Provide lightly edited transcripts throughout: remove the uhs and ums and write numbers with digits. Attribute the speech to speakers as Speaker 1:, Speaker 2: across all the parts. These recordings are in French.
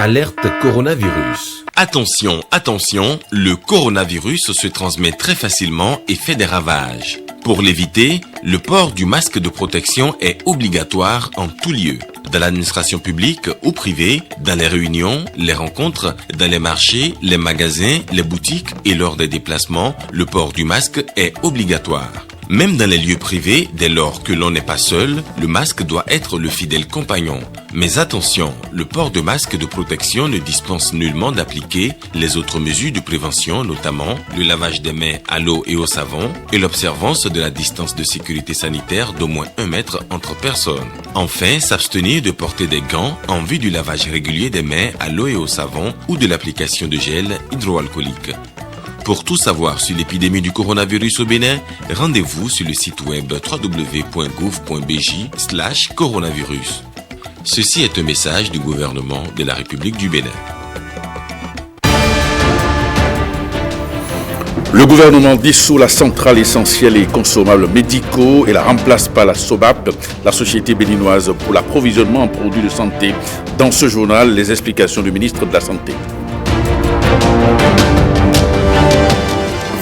Speaker 1: Alerte coronavirus.
Speaker 2: Attention, attention, le coronavirus se transmet très facilement et fait des ravages. Pour l'éviter, le port du masque de protection est obligatoire en tout lieu. Dans l'administration publique ou privée, dans les réunions, les rencontres, dans les marchés, les magasins, les boutiques et lors des déplacements, le port du masque est obligatoire. Même dans les lieux privés, dès lors que l'on n'est pas seul, le masque doit être le fidèle compagnon. Mais attention, le port de masque de protection ne dispense nullement d'appliquer les autres mesures de prévention, notamment le lavage des mains à l'eau et au savon et l'observance de la distance de sécurité sanitaire d'au moins 1 mètre entre personnes. Enfin, s'abstenir de porter des gants en vue du lavage régulier des mains à l'eau et au savon ou de l'application de gel hydroalcoolique. Pour tout savoir sur l'épidémie du coronavirus au Bénin, rendez-vous sur le site web www.gouv.bj/coronavirus. Ceci est un message du gouvernement de la République du Bénin.
Speaker 3: Le gouvernement dissout la centrale essentielle et consommables médicaux et la remplace par la SOBAP, la Société béninoise pour l'approvisionnement en produits de santé. Dans ce journal, les explications du ministre de la Santé.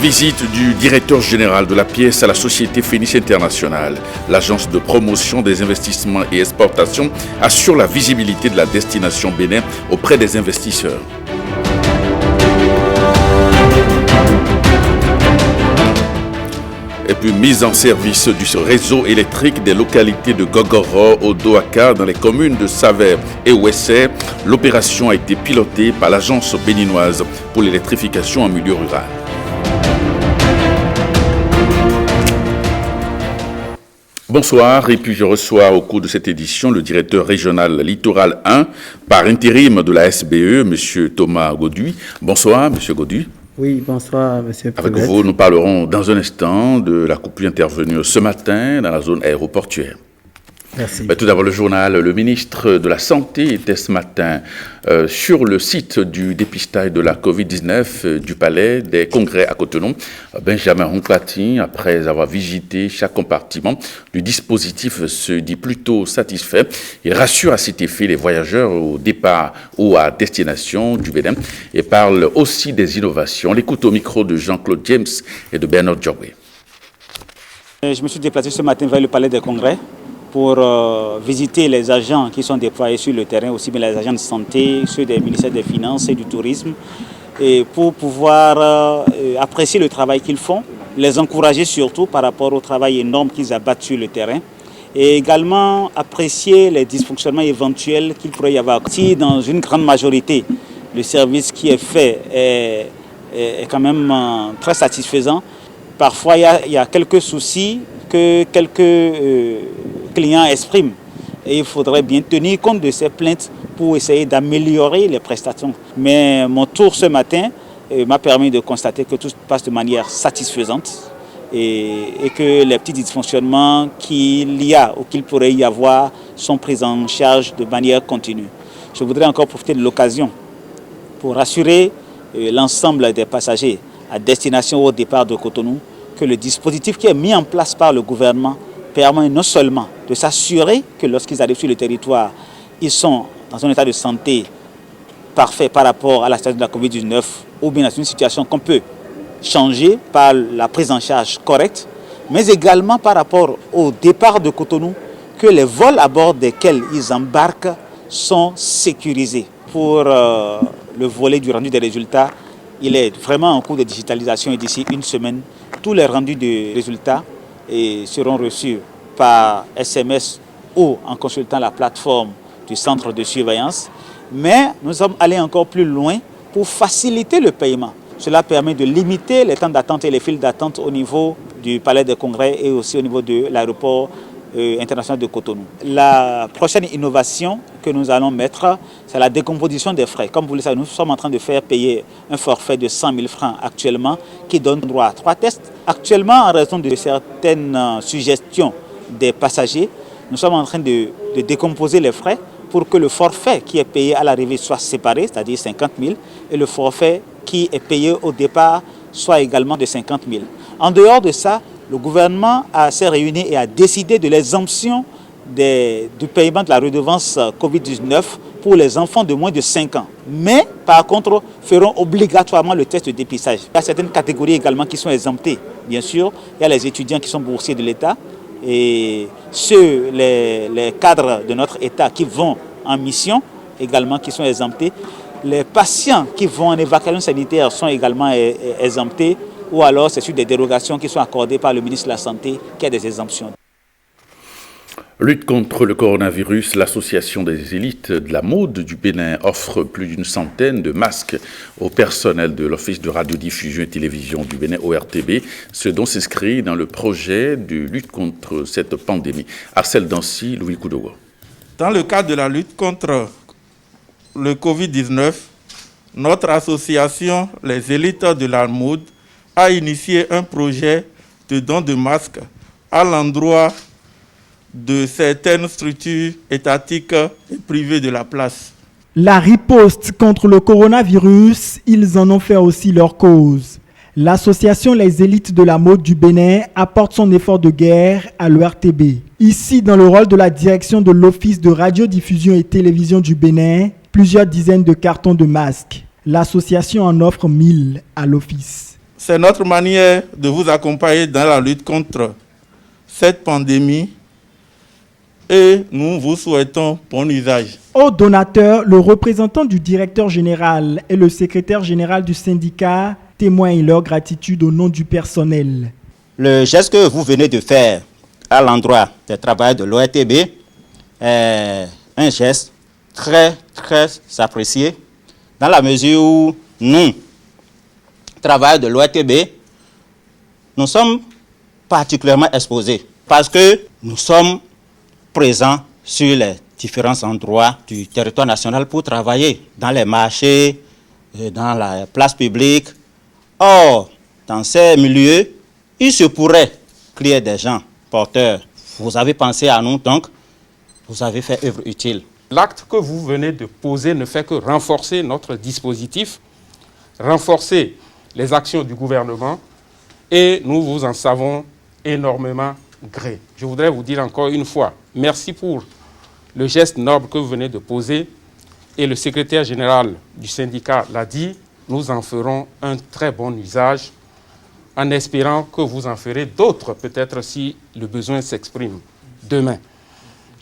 Speaker 3: Visite du directeur général de la pièce à la société Phoenix International. L'agence de promotion des investissements et exportations assure la visibilité de la destination Bénin auprès des investisseurs. Et puis mise en service du réseau électrique des localités de Gogoro, Odoaka, dans les communes de Savère et Ouessé. L'opération a été pilotée par l'agence béninoise pour l'électrification en milieu rural. Bonsoir, et puis je reçois au cours de cette édition le directeur régional Littoral 1 par intérim de la SBE, M. Thomas Gauduit. Bonsoir, M. Gauduit.
Speaker 4: Oui, bonsoir, M.
Speaker 3: Avec vous, nous parlerons dans un instant de la coupure intervenue ce matin dans la zone aéroportuaire.
Speaker 4: Merci.
Speaker 3: Mais tout d'abord, le journal. Le ministre de la Santé était ce matin sur le site du dépistage de la COVID-19 du Palais des Congrès à Cotonou. Benjamin Ronklati, après avoir visité chaque compartiment du dispositif, se dit plutôt satisfait. Il rassure à cet effet les voyageurs au départ ou à destination du Bénin et parle aussi des innovations. On l'écoute au micro de Jean-Claude James et de Bernard Djogwe.
Speaker 5: Je me suis déplacé ce matin vers le Palais des Congrès pour visiter les agents qui sont déployés sur le terrain, aussi bien les agents de santé, ceux des ministères des Finances et du Tourisme, et pour pouvoir apprécier le travail qu'ils font, les encourager surtout par rapport au travail énorme qu'ils abattent sur le terrain, et également apprécier les dysfonctionnements éventuels qu'il pourrait y avoir. Si dans une grande majorité, le service qui est fait est quand même très satisfaisant, parfois il y a quelques soucis que quelques clients expriment. Et il faudrait bien tenir compte de ces plaintes pour essayer d'améliorer les prestations. Mais mon tour ce matin m'a permis de constater que tout se passe de manière satisfaisante et que les petits dysfonctionnements qu'il y a ou qu'il pourrait y avoir sont pris en charge de manière continue. Je voudrais encore profiter de l'occasion pour rassurer l'ensemble des passagers à destination ou au départ de Cotonou que le dispositif qui est mis en place par le gouvernement permet non seulement de s'assurer que lorsqu'ils arrivent sur le territoire, ils sont dans un état de santé parfait par rapport à la situation de la COVID-19 ou bien dans une situation qu'on peut changer par la prise en charge correcte, mais également par rapport au départ de Cotonou, que les vols à bord desquels ils embarquent sont sécurisés. Pour le volet du rendu des résultats, il est vraiment en cours de digitalisation et d'ici une semaine, tous les rendus de résultats seront reçus par SMS ou en consultant la plateforme du centre de surveillance. Mais nous sommes allés encore plus loin pour faciliter le paiement. Cela permet de limiter les temps d'attente et les files d'attente au niveau du Palais des Congrès et aussi au niveau de l'aéroport international de Cotonou. La prochaine innovation que nous allons mettre, c'est la décomposition des frais. Comme vous le savez, nous sommes en train de faire payer un forfait de 100 000 francs actuellement qui donne droit à 3 tests. Actuellement, en raison de certaines suggestions des passagers, nous sommes en train de décomposer les frais pour que le forfait qui est payé à l'arrivée soit séparé, c'est-à-dire 50 000, et le forfait qui est payé au départ soit également de 50 000. En dehors de ça, le gouvernement s'est réuni et a décidé de l'exemption du paiement de la redevance Covid-19 pour les enfants de moins de 5 ans. Mais, par contre, feront obligatoirement le test de dépistage. Il y a certaines catégories également qui sont exemptées, bien sûr. Il y a les étudiants qui sont boursiers de l'État et les cadres de notre État qui vont en mission également qui sont exemptés. Les patients qui vont en évacuation sanitaire sont également exemptés ou alors c'est sur des dérogations qui sont accordées par le ministre de la Santé qui a des exemptions.
Speaker 3: Lutte contre le coronavirus, l'association des élites de la mode du Bénin offre plus d'une centaine de masques au personnel de l'Office de radiodiffusion et télévision du Bénin, ORTB, ce dont s'inscrit dans le projet de lutte contre cette pandémie. Arcel Dancy, Louis Koudogo.
Speaker 6: Dans le cadre de la lutte contre le Covid-19, notre association, les élites de la mode, a initié un projet de don de masques à l'endroit de certaines structures étatiques et privées de la place.
Speaker 7: La riposte contre le coronavirus, ils en ont fait aussi leur cause. L'association Les Élites de la Mode du Bénin apporte son effort de guerre à l'ORTB. Ici, dans le rôle de la direction de l'Office de radiodiffusion et télévision du Bénin, plusieurs dizaines de cartons de masques. L'association en offre 1000 à l'Office.
Speaker 6: C'est notre manière de vous accompagner dans la lutte contre cette pandémie. Et nous vous souhaitons bon usage.
Speaker 7: Au donateur, le représentant du directeur général et le secrétaire général du syndicat témoignent leur gratitude au nom du personnel.
Speaker 8: Le geste que vous venez de faire à l'endroit des travailleurs de l'ORTB est un geste très apprécié dans la mesure où nous, travailleurs de l'ORTB, nous sommes particulièrement exposés parce que nous sommes présents sur les différents endroits du territoire national pour travailler dans les marchés, dans la place publique. Or, dans ces milieux, il se pourrait qu'il y ait des gens porteurs. Vous avez pensé à nous, donc vous avez fait œuvre utile.
Speaker 9: L'acte que vous venez de poser ne fait que renforcer notre dispositif, renforcer les actions du gouvernement et nous vous en savons énormément gré. Je voudrais vous dire encore une fois, merci pour le geste noble que vous venez de poser et le secrétaire général du syndicat l'a dit, nous en ferons un très bon usage en espérant que vous en ferez d'autres peut-être si le besoin s'exprime demain.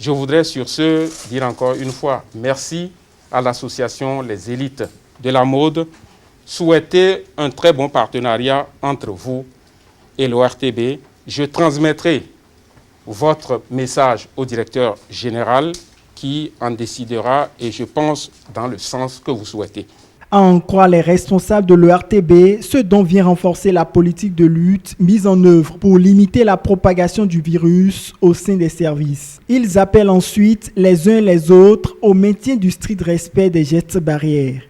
Speaker 9: Je voudrais sur ce dire encore une fois merci à l'association Les Élites de la Mode, souhaiter un très bon partenariat entre vous et l'ORTB. Je transmettrai votre message au directeur général qui en décidera et je pense dans le sens que vous souhaitez.
Speaker 7: À en croire les responsables de l'ORTB, ce dont vient renforcer la politique de lutte mise en œuvre pour limiter la propagation du virus au sein des services. Ils appellent ensuite les uns et les autres au maintien du strict respect des gestes barrières.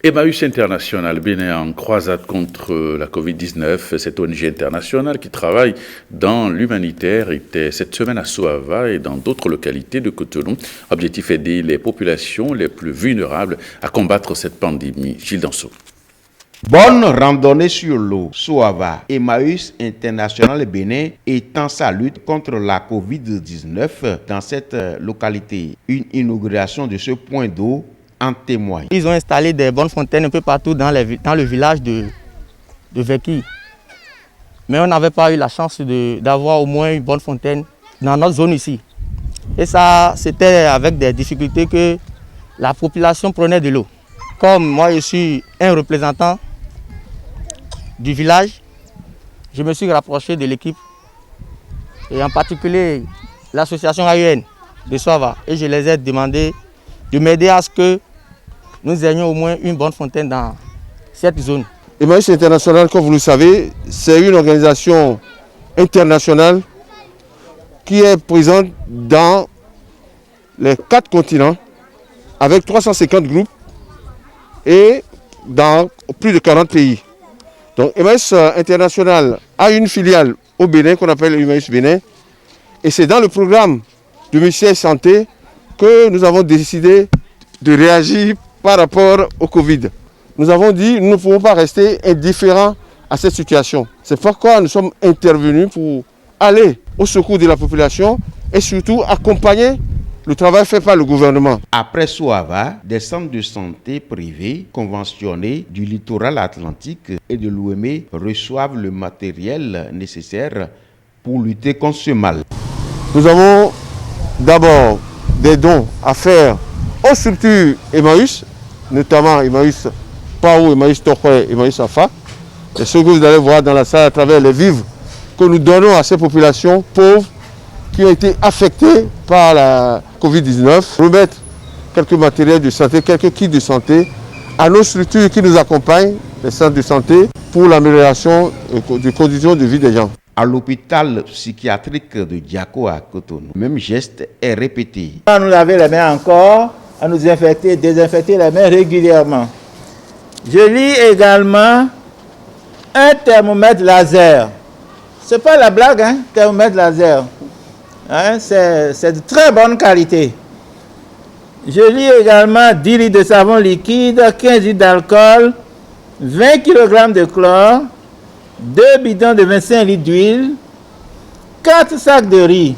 Speaker 3: Emmaüs International, Bénin en croisade contre la Covid-19, cette ONG internationale qui travaille dans l'humanitaire, était cette semaine à Soava et dans d'autres localités de Cotonou. Objectif aider les populations les plus vulnérables à combattre cette pandémie. Gilles Danso.
Speaker 10: Bonne randonnée sur l'eau. Soava, Emmaüs International Bénin étend sa lutte contre la Covid-19 dans cette localité. Une inauguration de ce point d'eau en témoigne.
Speaker 11: Ils ont installé des bonnes fontaines un peu partout dans le village de Veki. Mais on n'avait pas eu la chance d'avoir au moins une bonne fontaine dans notre zone ici. Et ça, c'était avec des difficultés que la population prenait de l'eau. Comme moi, je suis un représentant du village, je me suis rapproché de l'équipe, et en particulier l'association AUN de Soava. Et je les ai demandé de m'aider à ce que nous ayons au moins une bonne fontaine dans cette zone.
Speaker 12: Emmaüs International, comme vous le savez, c'est une organisation internationale qui est présente dans les 4 continents avec 350 groupes et dans plus de 40 pays. Donc Emmaüs International a une filiale au Bénin qu'on appelle Emmaüs Bénin et c'est dans le programme du ministère Santé que nous avons décidé de réagir par rapport au Covid. Nous avons dit nous ne pouvons pas rester indifférents à cette situation. C'est pourquoi nous sommes intervenus pour aller au secours de la population et surtout accompagner le travail fait par le gouvernement.
Speaker 10: Après Soava, des centres de santé privés conventionnés du littoral atlantique et de l'OME reçoivent le matériel nécessaire pour lutter contre ce mal.
Speaker 12: Nous avons d'abord des dons à faire aux structures Emmaüs, notamment Emmaüs Pao, Emmaüs Tokwe, Emmaüs Afa. Et ce que vous allez voir dans la salle à travers les vivres que nous donnons à ces populations pauvres qui ont été affectées par la Covid-19, remettre quelques matériels de santé, quelques kits de santé à nos structures qui nous accompagnent, les centres de santé, pour l'amélioration des conditions de vie des gens.
Speaker 10: À l'hôpital psychiatrique de Diako à Cotonou, le même geste est répété.
Speaker 13: À nous laver les mains encore, à nous désinfecter les mains régulièrement. Je lis également un thermomètre laser. C'est pas la blague, hein, thermomètre laser. Hein, c'est de très bonne qualité. Je lis également 10 litres de savon liquide, 15 litres d'alcool, 20 kg de chlore, 2 bidons de 25 litres d'huile, 4 sacs de riz,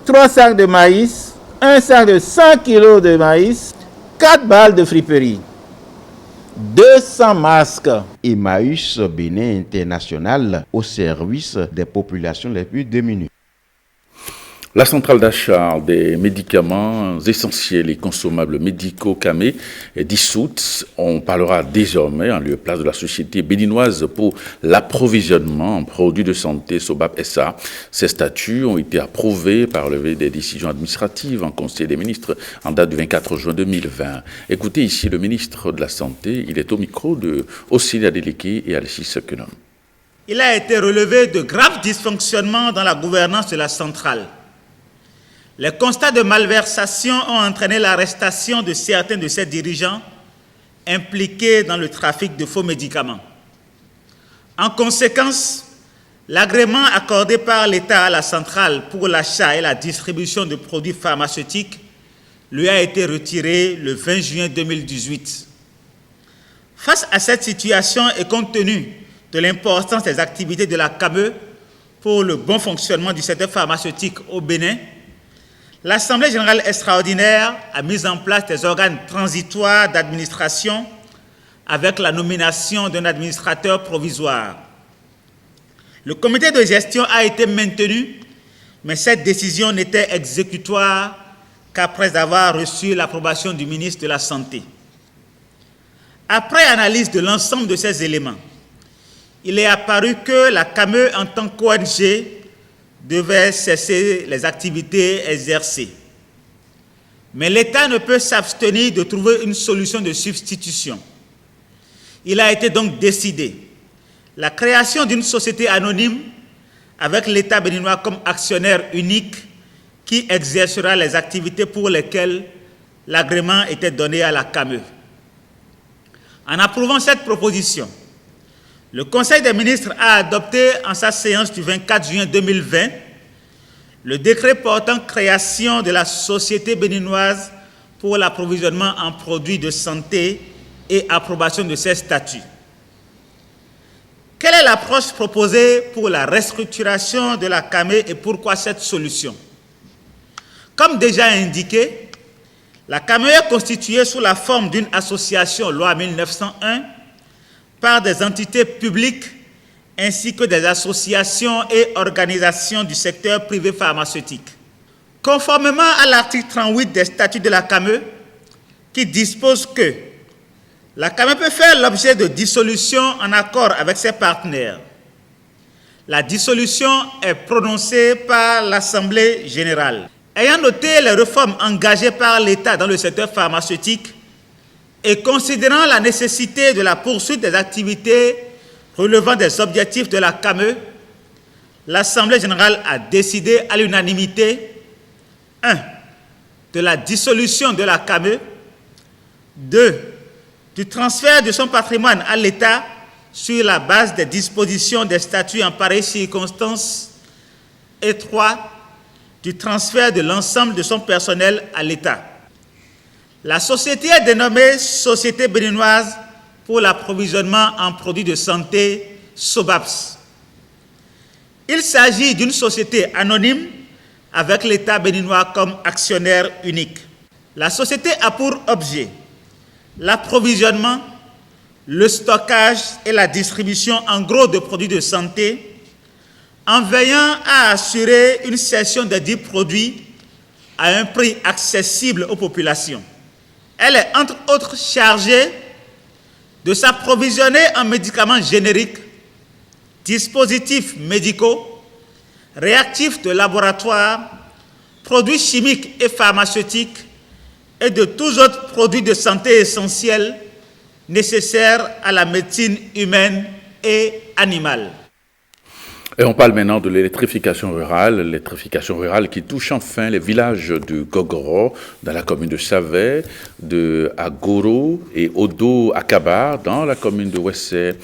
Speaker 13: 3 sacs de maïs, 1 sac de 100 kg de maïs, 4 balles de friperie, 200 masques.
Speaker 10: Emmaüs Bénin International au service des populations les plus démunies.
Speaker 3: La centrale d'achat des médicaments essentiels et consommables médicaux Camé est dissoute. On parlera désormais en lieu et place de la société béninoise pour l'approvisionnement en produits de santé Sobap SA. Ces statuts ont été approuvés par le des décisions administratives en Conseil des ministres en date du 24 juin 2020. Écoutez ici le ministre de la Santé. Il est au micro de Océlia Déléqué et Alexis Sekenom.
Speaker 14: Il a été relevé de graves dysfonctionnements dans la gouvernance de la centrale. Les constats de malversation ont entraîné l'arrestation de certains de ses dirigeants impliqués dans le trafic de faux médicaments. En conséquence, l'agrément accordé par l'État à la centrale pour l'achat et la distribution de produits pharmaceutiques lui a été retiré le 20 juin 2018. Face à cette situation et compte tenu de l'importance des activités de la CAME pour le bon fonctionnement du secteur pharmaceutique au Bénin, l'Assemblée générale extraordinaire a mis en place des organes transitoires d'administration avec la nomination d'un administrateur provisoire. Le comité de gestion a été maintenu, mais cette décision n'était exécutoire qu'après avoir reçu l'approbation du ministre de la Santé. Après analyse de l'ensemble de ces éléments, il est apparu que la CAME en tant qu'ONG devait cesser les activités exercées. Mais l'État ne peut s'abstenir de trouver une solution de substitution. Il a été donc décidé la création d'une société anonyme avec l'État béninois comme actionnaire unique qui exercera les activités pour lesquelles l'agrément était donné à la CAME. En approuvant cette proposition, le Conseil des ministres a adopté en sa séance du 24 juin 2020 le décret portant création de la Société béninoise pour l'approvisionnement en produits de santé et approbation de ses statuts. Quelle est l'approche proposée pour la restructuration de la CAME et pourquoi cette solution? Comme déjà indiqué, la CAME est constituée sous la forme d'une association loi 1901 par des entités publiques ainsi que des associations et organisations du secteur privé pharmaceutique. Conformément à l'article 38 des statuts de la CAME, qui dispose que la CAME peut faire l'objet de dissolution en accord avec ses partenaires. La dissolution est prononcée par l'Assemblée générale. Ayant noté les réformes engagées par l'État dans le secteur pharmaceutique et considérant la nécessité de la poursuite des activités relevant des objectifs de la CAME, l'Assemblée générale a décidé à l'unanimité 1. De la dissolution de la CAME, 2. Du transfert de son patrimoine à l'État sur la base des dispositions des statuts en pareilles circonstances, et 3. Du transfert de l'ensemble de son personnel à l'État. La société est dénommée Société béninoise pour l'approvisionnement en produits de santé, SOBAPS. Il s'agit d'une société anonyme avec l'État béninois comme actionnaire unique. La société a pour objet l'approvisionnement, le stockage et la distribution en gros de produits de santé, en veillant à assurer une cession des dits produits à un prix accessible aux populations. Elle est entre autres chargée de s'approvisionner en médicaments génériques, dispositifs médicaux, réactifs de laboratoire, produits chimiques et pharmaceutiques et de tous autres produits de santé essentiels nécessaires à la médecine humaine et animale.
Speaker 3: Et on parle maintenant de l'électrification rurale qui touche enfin les villages de Gogoro, dans la commune de Savè, de Agoro et Odo Akaba, dans la commune de Wessé.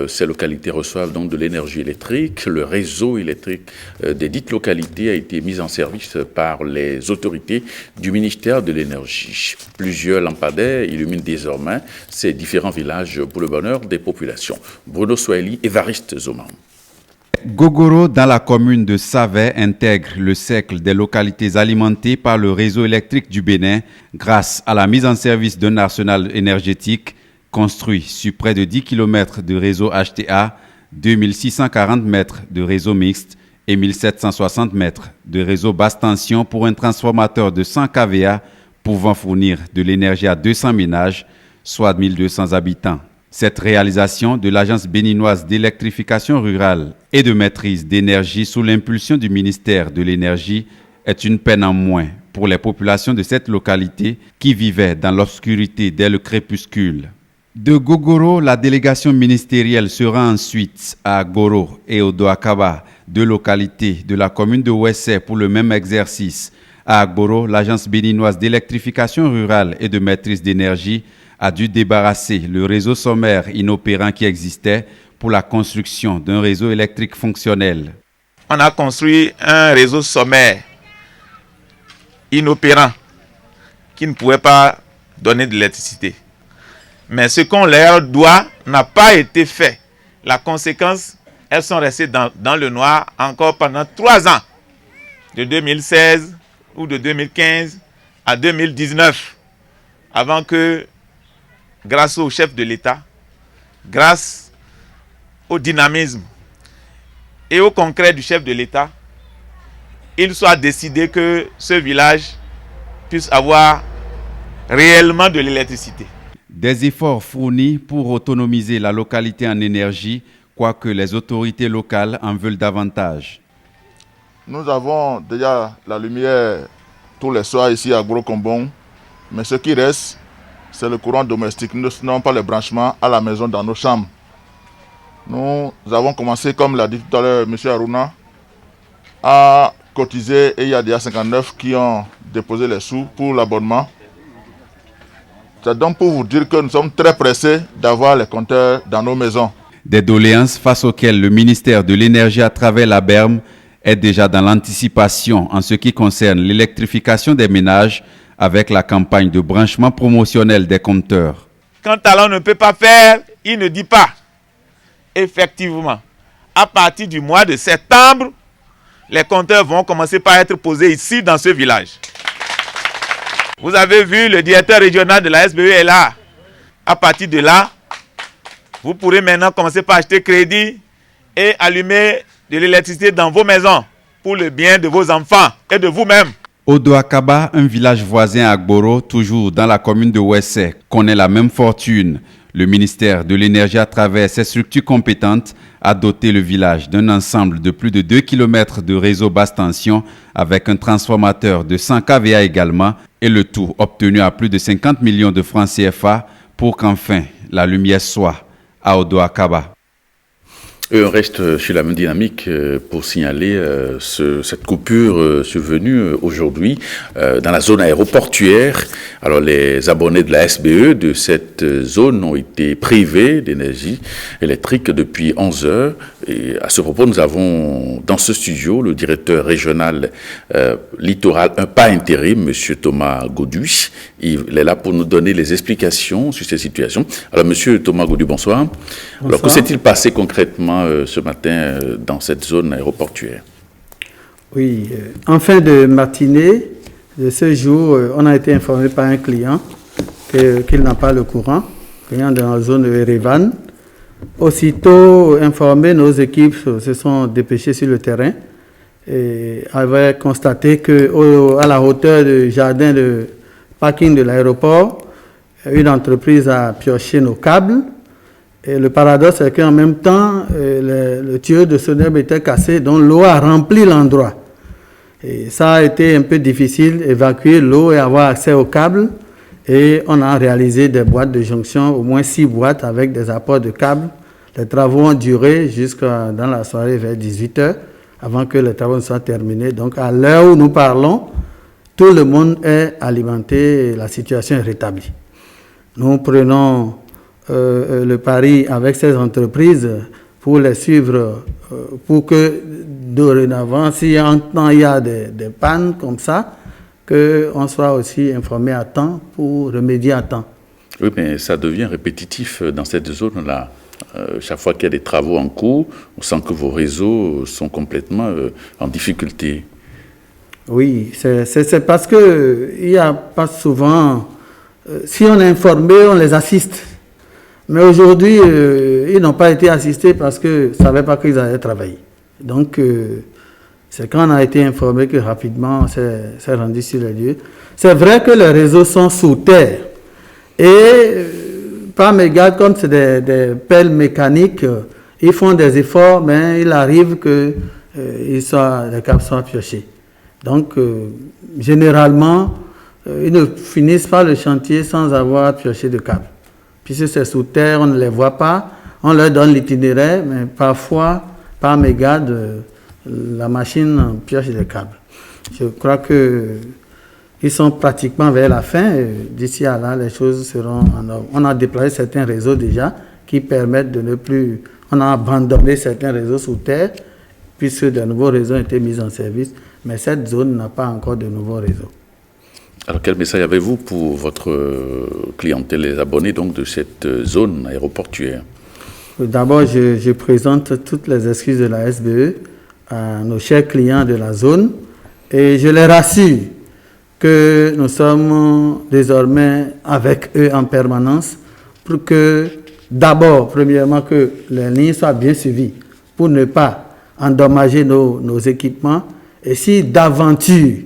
Speaker 3: Ces localités reçoivent donc de l'énergie électrique. Le réseau électrique des dites localités a été mis en service par les autorités du ministère de l'Énergie. Plusieurs lampadaires illuminent désormais ces différents villages pour le bonheur des populations. Bruno Swahili, Évariste Zoman.
Speaker 15: Gogoro, dans la commune de Savè, intègre le cercle des localités alimentées par le réseau électrique du Bénin grâce à la mise en service d'un arsenal énergétique construit sur près de 10 km de réseau HTA, 2640 mètres de réseau mixte et 1760 mètres de réseau basse tension pour un transformateur de 100 kVA pouvant fournir de l'énergie à 200 ménages, soit 1200 habitants. Cette réalisation de l'Agence béninoise d'électrification rurale et de maîtrise d'énergie sous l'impulsion du ministère de l'Énergie est une peine en moins pour les populations de cette localité qui vivaient dans l'obscurité dès le crépuscule. De Gogoro, la délégation ministérielle se rend ensuite à Goro et Odo Akaba, deux localités de la commune de Wessé pour le même exercice. À Goro, l'Agence béninoise d'électrification rurale et de maîtrise d'énergie a dû débarrasser le réseau sommaire inopérant qui existait pour la construction d'un réseau électrique fonctionnel.
Speaker 16: On a construit un réseau sommaire inopérant qui ne pouvait pas donner de l'électricité. Mais ce qu'on leur doit n'a pas été fait. La conséquence, elles sont restées dans le noir encore pendant 3 ans, de 2016 ou de 2015 à 2019, avant que, grâce au chef de l'État, grâce au dynamisme et au concret du chef de l'État, il soit décidé que ce village puisse avoir réellement de l'électricité.
Speaker 15: Des efforts fournis pour autonomiser la localité en énergie, quoique les autorités locales en veulent davantage.
Speaker 17: Nous avons déjà la lumière tous les soirs ici à Gros-Combon, mais ce qui reste, c'est le courant domestique. Nous n'avons pas les branchements à la maison dans nos chambres. Nous avons commencé, comme l'a dit tout à l'heure M. Aruna, à cotiser et il y a déjà 59 qui ont déposé les sous pour l'abonnement. C'est donc pour vous dire que nous sommes très pressés d'avoir les compteurs dans nos maisons.
Speaker 15: Des doléances face auxquelles le ministère de l'Énergie à travers la BERM est déjà dans l'anticipation en ce qui concerne l'électrification des ménages avec la campagne de branchement promotionnel des compteurs.
Speaker 16: Quand Talon ne peut pas faire, il ne dit pas. Effectivement, à partir du mois de septembre, les compteurs vont commencer par être posés ici dans ce village. Vous avez vu, le directeur régional de la SBE est là. À partir de là, vous pourrez maintenant commencer par acheter crédit et allumer de l'électricité dans vos maisons pour le bien de vos enfants et de vous-même.
Speaker 15: Odo Akaba, un village voisin à Goro, toujours dans la commune de Wessé, connaît la même fortune. Le ministère de l'Énergie, à travers ses structures compétentes, a doté le village d'un ensemble de plus de 2 km de réseau basse tension avec un transformateur de 100 kVA également et le tout obtenu à plus de 50 millions de francs CFA pour qu'enfin la lumière soit à Odo Akaba.
Speaker 3: On reste sur la même dynamique pour signaler cette coupure survenue aujourd'hui dans la zone aéroportuaire. Alors les abonnés de la SBE de cette zone ont été privés d'énergie électrique depuis 11 heures. Et à ce propos, nous avons dans ce studio le directeur régional littoral, un pas intérim, M. Thomas Godu. Il est là pour nous donner les explications sur ces situations. Alors M. Thomas Godu, bonsoir.
Speaker 4: Bonsoir.
Speaker 3: Alors que s'est-il passé concrètement également ce matin dans cette zone aéroportuaire.
Speaker 4: Oui, en fin de matinée de ce jour, on a été informé par un client qu'il n'a pas le courant, client dans la zone de Erevan. Aussitôt informé, nos équipes se sont dépêchées sur le terrain et avaient constaté qu'à la hauteur du jardin de parking de l'aéroport, une entreprise a pioché nos câbles. Et le paradoxe, c'est qu'en même temps, le tuyau de SONEB était cassé, donc l'eau a rempli l'endroit. Et ça a été un peu difficile d'évacuer l'eau et avoir accès aux câbles. Et on a réalisé des boîtes de jonction, au moins 6 boîtes avec des apports de câbles. Les travaux ont duré jusqu'à dans la soirée vers 18h, avant que les travaux ne soient terminés. Donc à l'heure où nous parlons, tout le monde est alimenté et la situation est rétablie. Nous prenons le pari avec ces entreprises pour les suivre, pour que dorénavant, s'il y a des pannes comme ça, qu'on soit aussi informé à temps pour remédier à temps.
Speaker 3: Oui, mais ça devient répétitif dans cette zone-là. Chaque fois qu'il y a des travaux en cours, on sent que vos réseaux sont complètement en difficulté.
Speaker 4: Oui, c'est parce qu'il n'y a pas souvent... si on est informé, on les assiste. Mais aujourd'hui, ils n'ont pas été assistés parce qu'ils ne savaient pas qu'ils allaient travailler. Donc, c'est quand on a été informé que rapidement on s'est rendu sur les lieux. C'est vrai que les réseaux sont sous terre. Et par mégarde, comme c'est des pelles mécaniques, ils font des efforts, mais il arrive que les câbles soient piochés. Donc, généralement, ils ne finissent pas le chantier sans avoir pioché de câbles. Puisque c'est sous terre, on ne les voit pas, on leur donne l'itinéraire, mais parfois, par mégarde, la machine pioche des câbles. Je crois qu'ils sont pratiquement vers la fin. D'ici à là, les choses seront en ordre. On a déployé certains réseaux déjà qui permettent de ne plus... On a abandonné certains réseaux sous terre, puisque de nouveaux réseaux ont été mis en service, mais cette zone n'a pas encore de nouveaux réseaux.
Speaker 3: Alors, quel message avez-vous pour votre clientèle, les abonnés donc, de cette zone aéroportuaire?
Speaker 4: D'abord, je présente toutes les excuses de la SBE à nos chers clients de la zone et je les rassure que nous sommes désormais avec eux en permanence pour que, d'abord, premièrement, que les lignes soient bien suivies pour ne pas endommager nos équipements et si d'aventure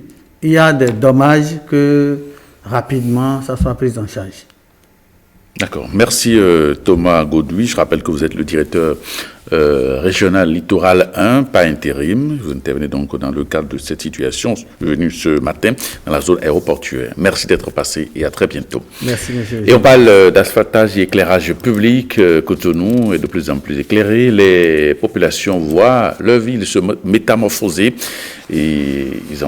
Speaker 4: il y a des dommages, que rapidement ça soit pris en charge.
Speaker 3: D'accord. Merci Thomas Gaudoui. Je rappelle que vous êtes le directeur régional littoral 1, pas intérim. Vous intervenez donc dans le cadre de cette situation venue ce matin dans la zone aéroportuaire. Merci d'être passé et à très bientôt.
Speaker 4: Merci, monsieur.
Speaker 3: Et on parle d'asphaltage et éclairage public. Cotonou est de plus en plus éclairé. Les populations voient leur ville se métamorphoser et elles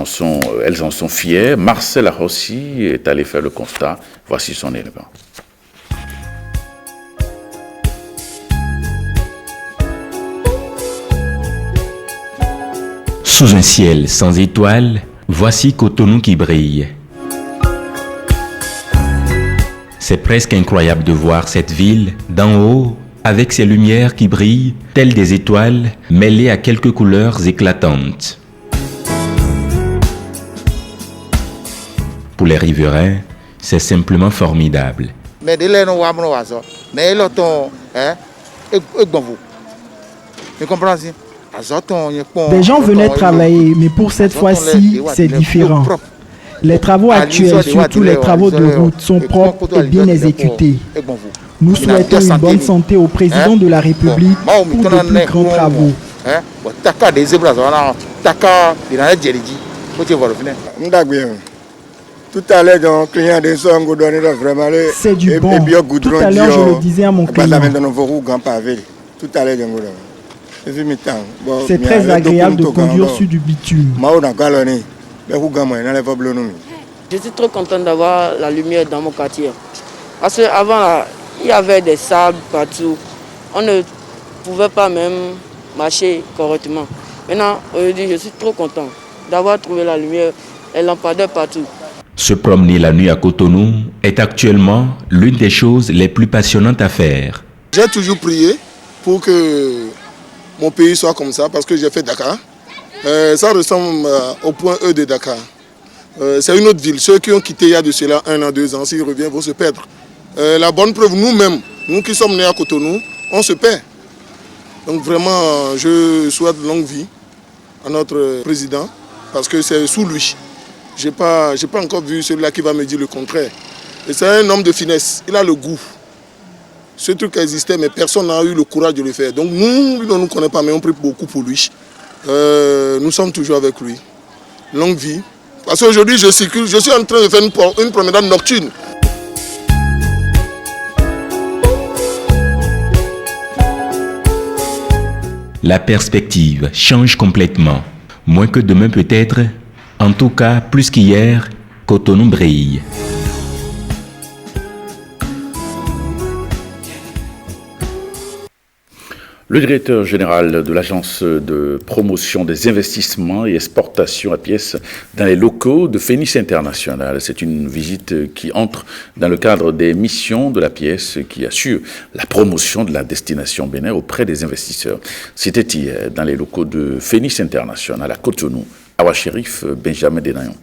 Speaker 3: en sont fières. Marcel Arrossi est allé faire le constat. Voici son élément.
Speaker 18: Sous un ciel sans étoiles, voici Cotonou qui brille. C'est presque incroyable de voir cette ville d'en haut, avec ses lumières qui brillent, telles des étoiles, mêlées à quelques couleurs éclatantes. Pour les riverains, c'est simplement formidable.
Speaker 7: Des gens venaient travailler, mais pour cette fois-ci, c'est différent. Les travaux actuels, surtout les travaux de route, sont propres et bien exécutés. Nous souhaitons une bonne santé au président de la République pour de plus grands travaux.
Speaker 19: Tout à l'heure, donc, client de son vraiment.
Speaker 7: C'est du bon. Tout à l'heure, je le disais à mon client.
Speaker 19: Tout à l'heure,
Speaker 7: c'est très agréable de conduire sur du bitume.
Speaker 20: Je suis trop content d'avoir la lumière dans mon quartier. Parce qu'avant, il y avait des sables partout. On ne pouvait pas même marcher correctement. Maintenant, aujourd'hui, je suis trop content d'avoir trouvé la lumière, les lampadaires partout.
Speaker 18: Se promener la nuit à Cotonou est actuellement l'une des choses les plus passionnantes à faire.
Speaker 19: J'ai toujours prié pour que
Speaker 21: mon pays soit comme ça, parce que j'ai fait Dakar. Ça ressemble au point E de Dakar. C'est une autre ville. Ceux qui ont quitté il y a de cela 1 an, 2 ans, s'ils reviennent, vont se perdre. La bonne preuve, nous-mêmes, nous qui sommes nés à Cotonou, on se perd. Donc vraiment, je souhaite longue vie à notre président, parce que c'est sous lui. Je n'ai pas encore vu celui-là qui va me dire le contraire. Et c'est un homme de finesse, il a le goût. Ce truc existait, mais personne n'a eu le courage de le faire. Donc nous, on ne nous connaît pas, mais on prie beaucoup pour lui. Nous sommes toujours avec lui. Longue vie. Parce qu'aujourd'hui, je circule, je suis en train de faire une promenade nocturne.
Speaker 18: La perspective change complètement. Moins que demain peut-être, en tout cas plus qu'hier, Cotonou brille.
Speaker 3: Le directeur général de l'Agence de promotion des investissements et exportations à pièces dans les locaux de Phoenix International. C'est une visite qui entre dans le cadre des missions de la pièce qui assure la promotion de la destination Bénin auprès des investisseurs. C'était hier dans les locaux de Phoenix International à Cotonou. Awa Chérif, Benjamin Denayon.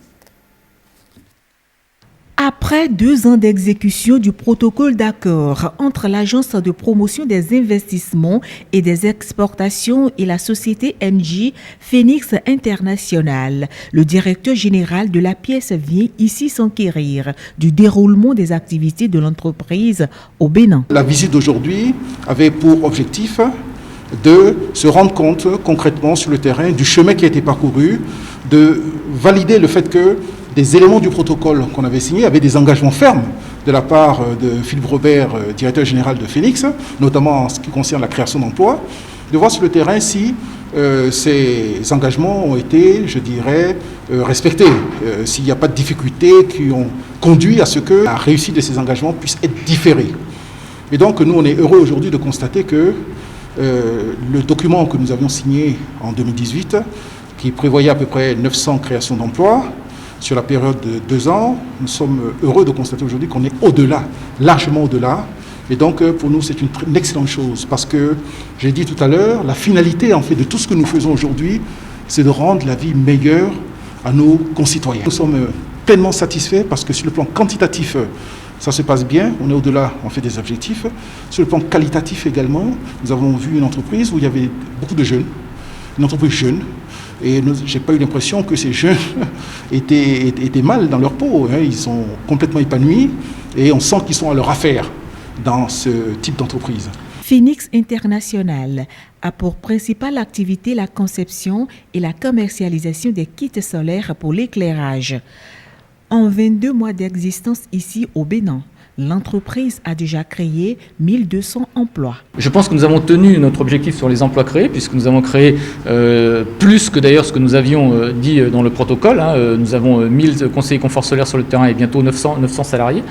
Speaker 22: Après 2 ans d'exécution du protocole d'accord entre l'Agence de promotion des investissements et des exportations et la société MJ Phoenix International, le directeur général de la pièce vient ici s'enquérir du déroulement des activités de l'entreprise au Bénin.
Speaker 23: La visite d'aujourd'hui avait pour objectif de se rendre compte concrètement sur le terrain du chemin qui a été parcouru, de valider le fait que des éléments du protocole qu'on avait signé avaient des engagements fermes de la part de Philippe Robert, directeur général de Phoenix, notamment en ce qui concerne la création d'emplois, de voir sur le terrain si ces engagements ont été, je dirais, respectés, s'il n'y a pas de difficultés qui ont conduit à ce que la réussite de ces engagements puisse être différée. Et donc nous, on est heureux aujourd'hui de constater que le document que nous avions signé en 2018, qui prévoyait à peu près 900 créations d'emplois, sur la période de 2 ans, nous sommes heureux de constater aujourd'hui qu'on est au-delà, largement au-delà. Et donc, pour nous, c'est une excellente chose parce que, j'ai dit tout à l'heure, la finalité, en fait, de tout ce que nous faisons aujourd'hui, c'est de rendre la vie meilleure à nos concitoyens. Nous sommes pleinement satisfaits parce que sur le plan quantitatif, ça se passe bien, on est au-delà, on fait des objectifs. Sur le plan qualitatif également, nous avons vu une entreprise où il y avait beaucoup de jeunes, une entreprise jeune. Et je n'ai pas eu l'impression que ces jeunes étaient mal dans leur peau. Ils sont complètement épanouis et on sent qu'ils sont à leur affaire dans ce type d'entreprise.
Speaker 22: Phoenix International a pour principale activité la conception et la commercialisation des kits solaires pour l'éclairage. En 22 mois d'existence ici au Bénin, l'entreprise a déjà créé 1200 emplois.
Speaker 24: Je pense que nous avons tenu notre objectif sur les emplois créés, puisque nous avons créé plus que d'ailleurs ce que nous avions dit dans le protocole. Nous avons 1000 conseillers confort solaire sur le terrain et bientôt 900 salariés.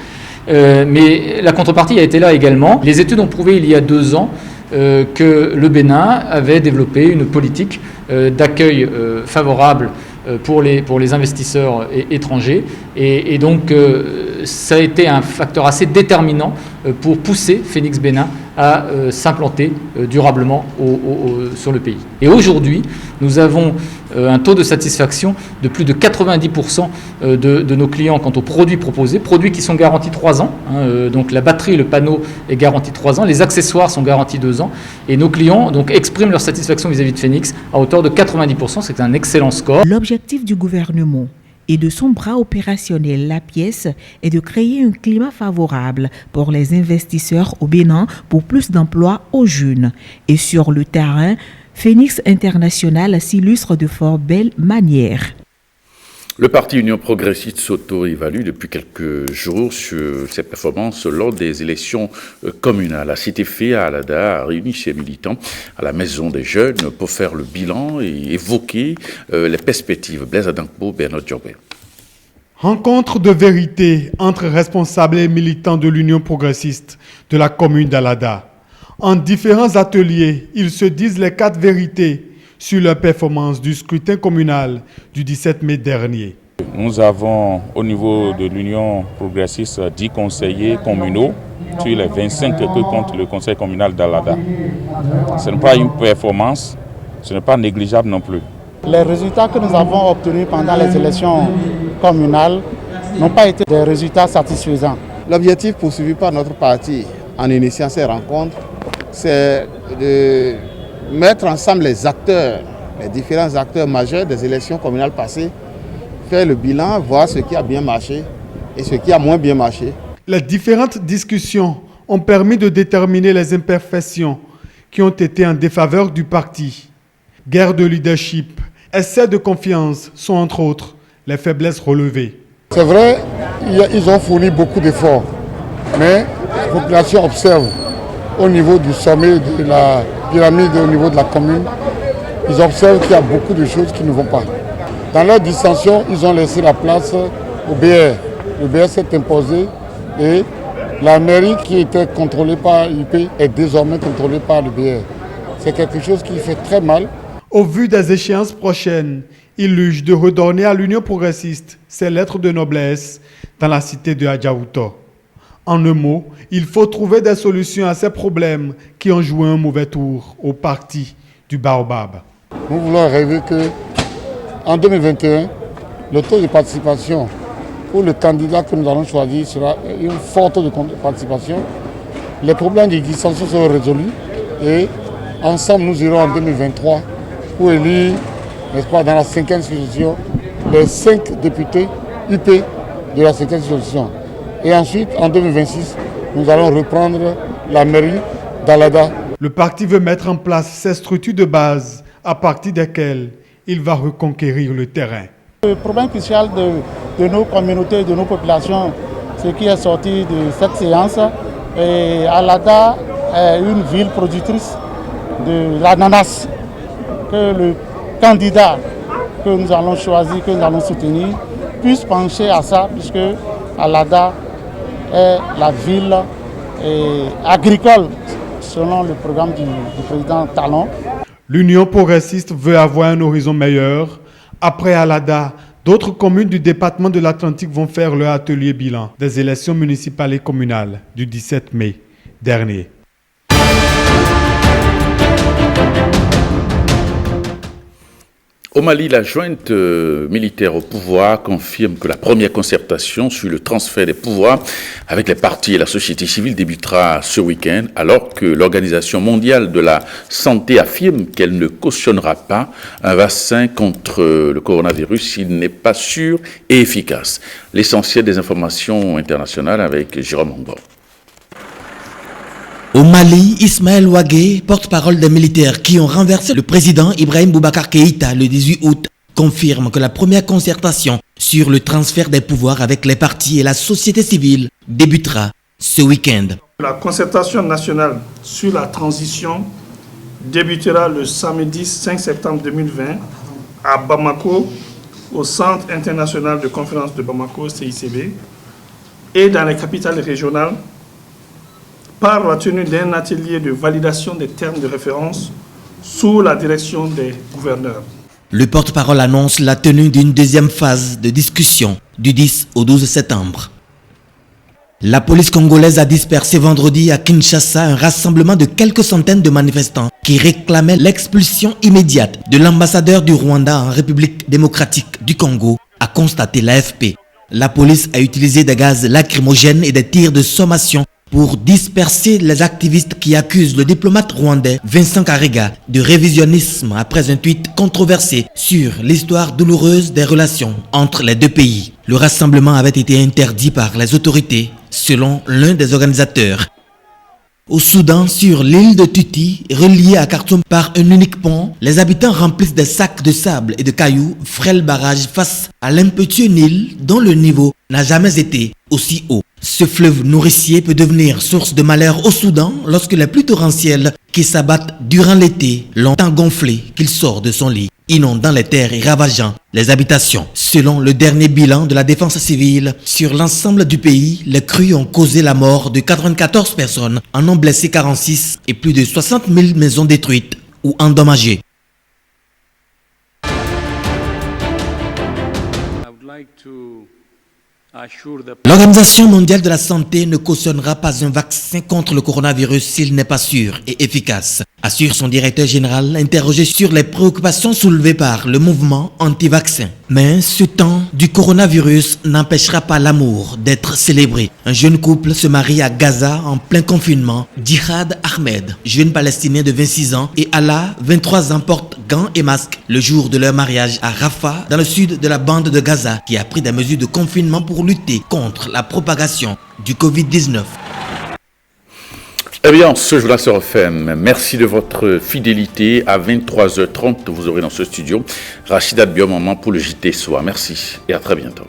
Speaker 24: Mais la contrepartie a été là également. Les études ont prouvé il y a 2 ans que le Bénin avait développé une politique d'accueil favorable pour les investisseurs étrangers. Et donc, ça a été un facteur assez déterminant pour pousser Phoenix Bénin à s'implanter durablement sur le pays. Et aujourd'hui, nous avons un taux de satisfaction de plus de 90% de nos clients quant aux produits proposés, produits qui sont garantis 3 ans. Donc la batterie, le panneau est garanti 3 ans, les accessoires sont garantis 2 ans. Et nos clients donc, expriment leur satisfaction vis-à-vis de Phoenix à hauteur de 90%, c'est un excellent score.
Speaker 22: L'objectif du gouvernement et de son bras opérationnel, la pièce, est de créer un climat favorable pour les investisseurs au Bénin pour plus d'emplois aux jeunes. Et sur le terrain, Phoenix International s'illustre de fort belle manière.
Speaker 3: Le parti Union progressiste s'auto-évalue depuis quelques jours sur ses performances lors des élections communales. La cité fait à Alada a réuni ses militants à la Maison des Jeunes pour faire le bilan et évoquer les perspectives. Blaise Adankbo, Bernard Diobé.
Speaker 25: Rencontre de vérité entre responsables et militants de l'Union progressiste de la commune d'Alada. En différents ateliers, ils se disent les 4 vérités sur leur performance du scrutin communal du 17 mai dernier.
Speaker 26: Nous avons au niveau de l'Union progressiste 10 conseillers communaux
Speaker 1: sur les 25 que compte le conseil communal d'Alada. Ce n'est pas une performance, ce n'est pas négligeable non plus.
Speaker 2: Les résultats que nous avons obtenus pendant les élections communales n'ont pas été des résultats satisfaisants.
Speaker 5: L'objectif poursuivi par notre parti en initiant ces rencontres, c'est de mettre ensemble les acteurs, les différents acteurs majeurs des élections communales passées, faire le bilan, voir ce qui a bien marché et ce qui a moins bien marché.
Speaker 25: Les différentes discussions ont permis de déterminer les imperfections qui ont été en défaveur du parti. Guerre de leadership, excès de confiance sont entre autres les faiblesses relevées.
Speaker 6: C'est vrai, ils ont fourni beaucoup d'efforts, mais la population observe au niveau du sommet de la pyramide, au niveau de la commune, ils observent qu'il y a beaucoup de choses qui ne vont pas. Dans leur dissension, ils ont laissé la place au BR. Le BR s'est imposé et la mairie qui était contrôlée par l'UP est désormais contrôlée par le BR. C'est quelque chose qui fait très mal.
Speaker 25: Au vu des échéances prochaines, il luge de redonner à l'Union progressiste ses lettres de noblesse dans la cité de Adjaouto. En un mot, il faut trouver des solutions à ces problèmes qui ont joué un mauvais tour au parti du Baobab.
Speaker 6: Nous voulons rêver qu'en 2021, le taux de participation pour le candidat que nous allons choisir sera une forte taux de participation. Les problèmes de dissension seront résolus et ensemble nous irons en 2023 pour élire, n'est-ce pas, dans la 5e circonscription, les 5 députés UP de la 5e circonscription. Et ensuite, en 2026, nous allons reprendre la mairie d'Alada.
Speaker 25: Le parti veut mettre en place ces structures de base à partir desquelles il va reconquérir le terrain.
Speaker 2: Le problème crucial de nos communautés, de nos populations, ce qui est sorti de cette séance, et Alada est une ville productrice de l'ananas. Que le candidat que nous allons choisir, que nous allons soutenir, puisse pencher à ça, puisque Alada est la ville agricole, selon le programme du président Talon.
Speaker 25: L'Union progressiste veut avoir un horizon meilleur. Après Alada, d'autres communes du département de l'Atlantique vont faire leur atelier bilan des élections municipales et communales du 17 mai dernier.
Speaker 3: Au Mali, la junte militaire au pouvoir confirme que la première concertation sur le transfert des pouvoirs avec les partis et la société civile débutera ce week-end, alors que l'Organisation mondiale de la santé affirme qu'elle ne cautionnera pas un vaccin contre le coronavirus s'il n'est pas sûr et efficace. L'essentiel des informations internationales avec Jérôme Hongor.
Speaker 8: Au Mali, Ismaël Ouagé, porte-parole des militaires qui ont renversé le président Ibrahim Boubacar Keïta le 18 août, confirme que la première concertation sur le transfert des pouvoirs avec les partis et la société civile débutera ce week-end.
Speaker 26: La concertation nationale sur la transition débutera le samedi 5 septembre 2020 à Bamako, au Centre international de conférence de Bamako, CICB, et dans les capitales régionales, par la tenue d'un atelier de validation des termes de référence sous la direction des gouverneurs.
Speaker 8: Le porte-parole annonce la tenue d'une deuxième phase de discussion du 10 au 12 septembre. La police congolaise a dispersé vendredi à Kinshasa un rassemblement de quelques centaines de manifestants qui réclamaient l'expulsion immédiate de l'ambassadeur du Rwanda en République démocratique du Congo, a constaté l'AFP. La police a utilisé des gaz lacrymogènes et des tirs de sommation pour disperser les activistes qui accusent le diplomate rwandais Vincent Karega de révisionnisme après un tweet controversé sur l'histoire douloureuse des relations entre les deux pays. Le rassemblement avait été interdit par les autorités, selon l'un des organisateurs. Au Soudan, sur l'île de Tuti, reliée à Khartoum par un unique pont, les habitants remplissent des sacs de sable et de cailloux, frêle le barrage face à l'impétueux Nil dont le niveau n'a jamais été aussi haut. Ce fleuve nourricier peut devenir source de malheur au Soudan lorsque les pluies torrentielles qui s'abattent durant l'été l'ont tant gonflé qu'il sort de son lit, inondant les terres et ravageant les habitations. Selon le dernier bilan de la défense civile, sur l'ensemble du pays, les crues ont causé la mort de 94 personnes, en ont blessé 46 et plus de 60 000 maisons détruites ou endommagées. L'Organisation mondiale de la santé ne cautionnera pas un vaccin contre le coronavirus s'il n'est pas sûr et efficace, assure son directeur général interrogé sur les préoccupations soulevées par le mouvement anti-vaccin. Mais ce temps du coronavirus n'empêchera pas l'amour d'être célébré. Un jeune couple se marie à Gaza en plein confinement. Djihad Ahmed, jeune palestinien de 26 ans, et Allah, 23 ans, portent gants et masques le jour de leur mariage à Rafah, dans le sud de la bande de Gaza, qui a pris des mesures de confinement pour lutter contre la propagation du Covid-19.
Speaker 3: Eh bien, ce jour-là se referme. Merci de votre fidélité. À 23h30, vous aurez dans ce studio Rachida Biomamman pour le JT Soir. Merci et à très bientôt.